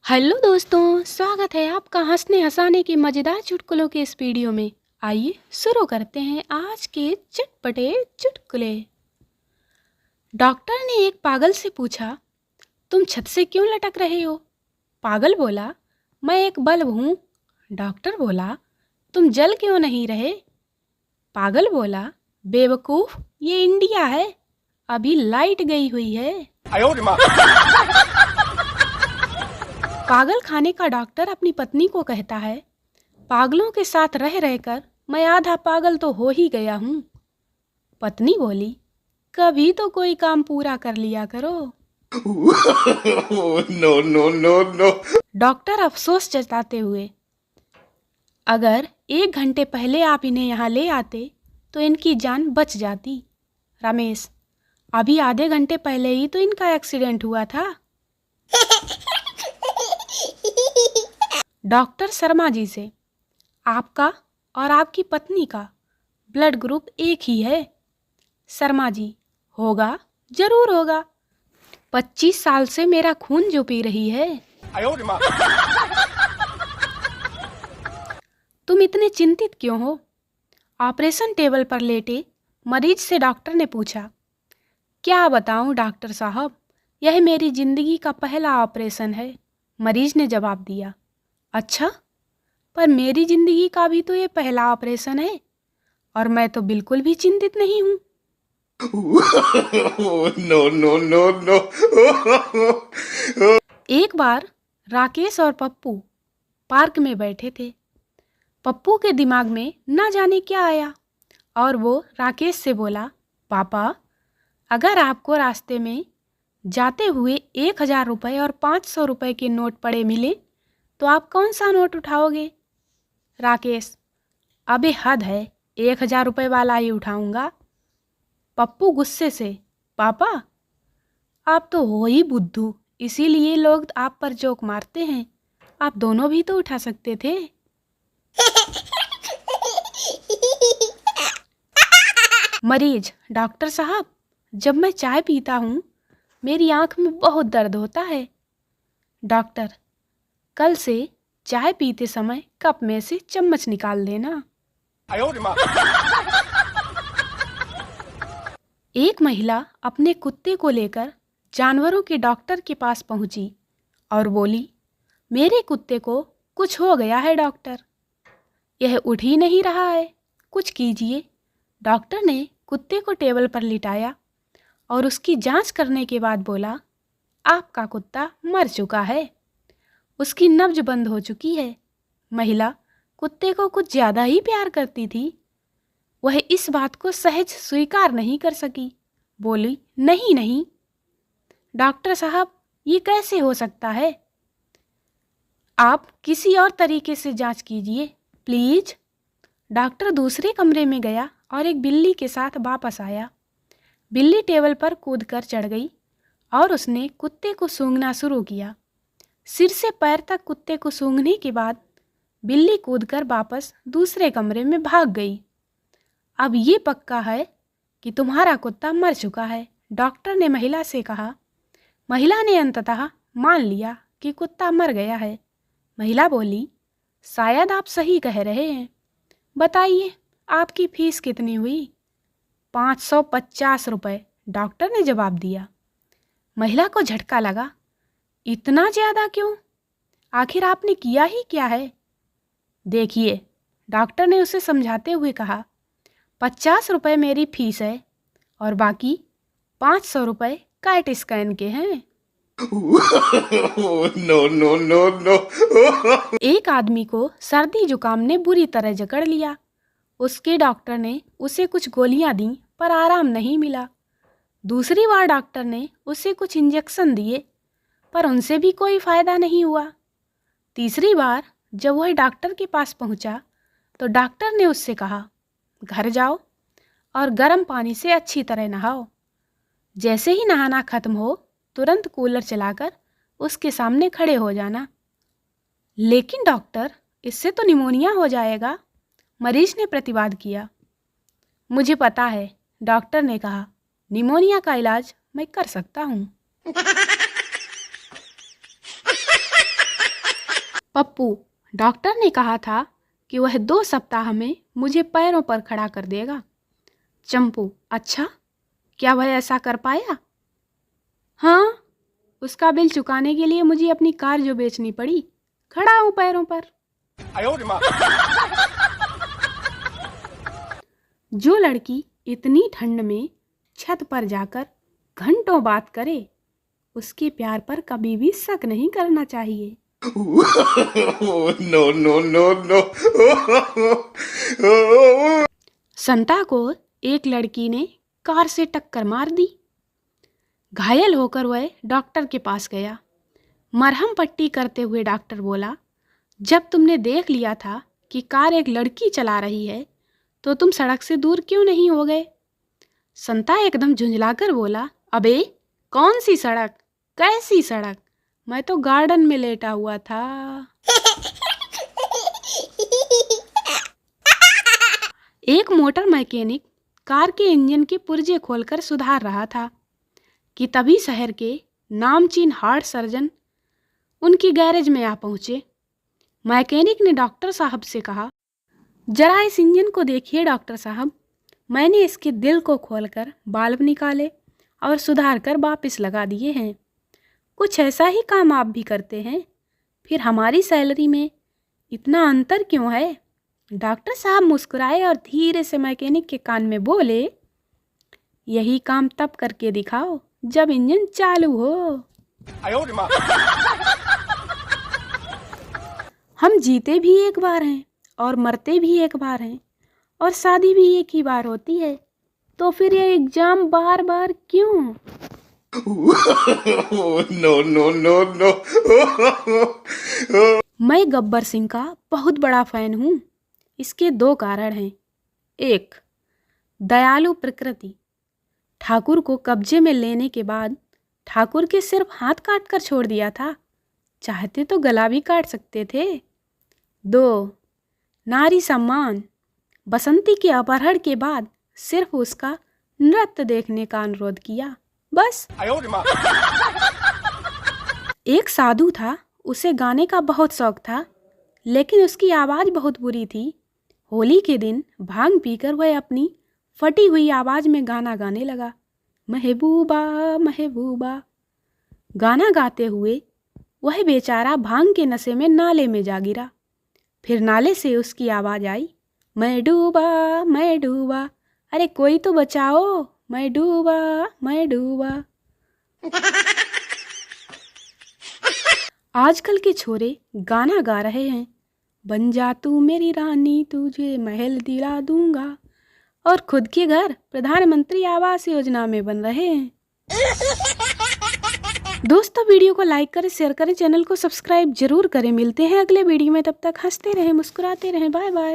Hello दोस्तों, स्वागत है आपका हंसने हंसाने की मज़ेदार चुटकुलों के इस वीडियो में। आइए शुरू करते हैं आज के चटपटे चुटकुले। डॉक्टर ने एक पागल से पूछा, तुम छत से क्यों लटक रहे हो? पागल बोला, मैं एक बल्ब हूँ। डॉक्टर बोला, तुम जल क्यों नहीं रहे? पागल बोला, बेवकूफ़, ये इंडिया है, अभी लाइट गई हुई है। पागल खाने का डॉक्टर अपनी पत्नी को कहता है, पागलों के साथ रह रहकर मैं आधा पागल तो हो ही गया हूँ। पत्नी बोली, कभी तो कोई काम पूरा कर लिया करो। No no no no. Doctor अफसोस जताते हुए, अगर 1 घंटे पहले आप इन्हें यहाँ ले आते तो इनकी जान बच जाती। रमेश, अभी आधे घंटे पहले ही तो इनका एक्सीडेंट हुआ था। डॉक्टर शर्मा जी से, आपका और आपकी पत्नी का ब्लड ग्रुप एक ही है। शर्मा जी, होगा, जरूर होगा, 25 साल से मेरा खून जो पी रही है। तुम इतने चिंतित क्यों हो? ऑपरेशन टेबल पर लेटे मरीज से डॉक्टर ने पूछा, क्या बताऊं डॉक्टर साहब, यह मेरी जिंदगी का पहला ऑपरेशन है। मरीज ने जवाब दिया, अच्छा, पर मेरी जिंदगी का भी तो ये पहला ऑपरेशन है और मैं तो बिल्कुल भी चिंतित नहीं हूँ। No no no no. एक बार राकेश और पप्पू पार्क में बैठे थे। पप्पू के दिमाग में ना जाने क्या आया और वो राकेश से बोला, पापा, अगर आपको रास्ते में जाते हुए 1000 रुपये और 500 रुपये के नोट पड़े मिले तो आप कौन सा नोट उठाओगे? राकेश, अबे हद है, 1000 रुपये वाला ही उठाऊंगा। पप्पू गुस्से से, पापा, आप तो हो ही बुद्धू, इसीलिए लोग आप पर जोक मारते हैं, आप दोनों भी तो उठा सकते थे। मरीज, डॉक्टर साहब, जब मैं चाय पीता हूँ मेरी आंख में बहुत दर्द होता है। डॉक्टर, कल से चाय पीते समय कप में से चम्मच निकाल देना। एक महिला अपने कुत्ते को लेकर जानवरों के डॉक्टर के पास पहुंची और बोली, मेरे कुत्ते को कुछ हो गया है डॉक्टर, यह उठ ही नहीं रहा है, कुछ कीजिए। डॉक्टर ने कुत्ते को टेबल पर लिटाया और उसकी जांच करने के बाद बोला, आपका कुत्ता मर चुका है, उसकी नब्ज बंद हो चुकी है। महिला कुत्ते को कुछ ज़्यादा ही प्यार करती थी, वह इस बात को सहज स्वीकार नहीं कर सकी। बोली, नहीं नहीं डॉक्टर साहब, ये कैसे हो सकता है, आप किसी और तरीके से जांच कीजिए प्लीज। डॉक्टर दूसरे कमरे में गया और एक बिल्ली के साथ वापस आया। बिल्ली टेबल पर कूदकर चढ़ गई और उसने कुत्ते को सूंघना शुरू किया। सिर से पैर तक कुत्ते को सूंघने के बाद बिल्ली कूदकर वापस दूसरे कमरे में भाग गई। अब ये पक्का है कि तुम्हारा कुत्ता मर चुका है, डॉक्टर ने महिला से कहा। महिला ने अंततः मान लिया कि कुत्ता मर गया है। महिला बोली, शायद आप सही कह रहे हैं, बताइए आपकी फीस कितनी हुई? 550 रुपये, डॉक्टर ने जवाब दिया। महिला को झटका लगा, इतना ज़्यादा क्यों? आखिर आपने किया ही क्या है? देखिए, डॉक्टर ने उसे समझाते हुए कहा, 50 रुपये मेरी फीस है और बाकी 500 रुपये कैट स्कैन के हैं। No no no no. एक आदमी को सर्दी जुकाम ने बुरी तरह जकड़ लिया। उसके डॉक्टर ने उसे कुछ गोलियां दी पर आराम नहीं मिला। दूसरी बार डॉक्टर ने उसे कुछ इंजेक्शन दिए पर उनसे भी कोई फ़ायदा नहीं हुआ। तीसरी बार जब वह डॉक्टर के पास पहुंचा तो डॉक्टर ने उससे कहा, घर जाओ और गर्म पानी से अच्छी तरह नहाओ। जैसे ही नहाना ख़त्म हो तुरंत कूलर चलाकर उसके सामने खड़े हो जाना। लेकिन डॉक्टर, इससे तो निमोनिया हो जाएगा, मरीज ने प्रतिवाद किया। मुझे पता है, डॉक्टर ने कहा, निमोनिया का इलाज मैं कर सकता हूँ। पप्पू, डॉक्टर ने कहा था कि वह 2 सप्ताह में मुझे पैरों पर खड़ा कर देगा। चंपू, अच्छा, क्या वह ऐसा कर पाया? हाँ, उसका बिल चुकाने के लिए मुझे अपनी कार जो बेचनी पड़ी, खड़ा हूं पैरों पर। जो लड़की इतनी ठंड में छत पर जाकर घंटों बात करे, उसके प्यार पर कभी भी शक नहीं करना चाहिए। No, no, no, no. संता को एक लड़की ने कार से टक्कर मार दी। घायल होकर वह डॉक्टर के पास गया। मरहम पट्टी करते हुए डॉक्टर बोला, जब तुमने देख लिया था कि कार एक लड़की चला रही है, तो तुम सड़क से दूर क्यों नहीं हो गए? संता एकदम झुंझलाकर बोला, अबे कौन सी सड़क, कैसी सड़क? मैं तो गार्डन में लेटा हुआ था। एक मोटर मैकेनिक कार के इंजन के पुर्जे खोलकर सुधार रहा था कि तभी शहर के नामचीन हार्ट सर्जन उनकी गैरेज में आ पहुंचे। मैकेनिक ने डॉक्टर साहब से कहा, जरा इस इंजन को देखिए डॉक्टर साहब, मैंने इसके दिल को खोलकर बाल्ब निकाले और सुधार कर वापस लगा दिए हैं। कुछ ऐसा ही काम आप भी करते हैं, फिर हमारी सैलरी में इतना अंतर क्यों है? डॉक्टर साहब मुस्कुराए और धीरे से मैकेनिक के कान में बोले, यही काम तब करके दिखाओ जब इंजन चालू हो। हम जीते भी एक बार हैं और मरते भी एक बार हैं, और शादी भी एक ही बार होती है, तो फिर ये एग्जाम बार बार क्यों? No, no, no, no. मैं गब्बर सिंह का बहुत बड़ा फैन हूँ। इसके 2 कारण हैं। 1, दयालु प्रकृति। ठाकुर को कब्जे में लेने के बाद ठाकुर के सिर्फ हाथ काट कर छोड़ दिया था, चाहते तो गला भी काट सकते थे। 2, नारी सम्मान। बसंती के अपहरण के बाद सिर्फ उसका नृत्य देखने का अनुरोध किया, बस। एक साधु था, उसे गाने का बहुत शौक था, लेकिन उसकी आवाज़ बहुत बुरी थी। होली के दिन भांग पीकर वह अपनी फटी हुई आवाज़ में गाना गाने लगा, महबूबा महबूबा। गाना गाते हुए वह बेचारा भांग के नशे में नाले में जा गिरा। फिर नाले से उसकी आवाज़ आई, मैं डूबा मैं डूबा, अरे कोई तो बचाओ, मैं डूबा मैं डूबा। आजकल के छोरे गाना गा रहे हैं, बन जा तू मेरी रानी, तुझे महल दिला दूंगा, और खुद के घर प्रधानमंत्री आवास योजना में बन रहे हैं। दोस्तों, वीडियो को लाइक करें, शेयर करें, चैनल को सब्सक्राइब जरूर करें। मिलते हैं अगले वीडियो में, तब तक हंसते रहें, मुस्कुराते रहें। Bye bye.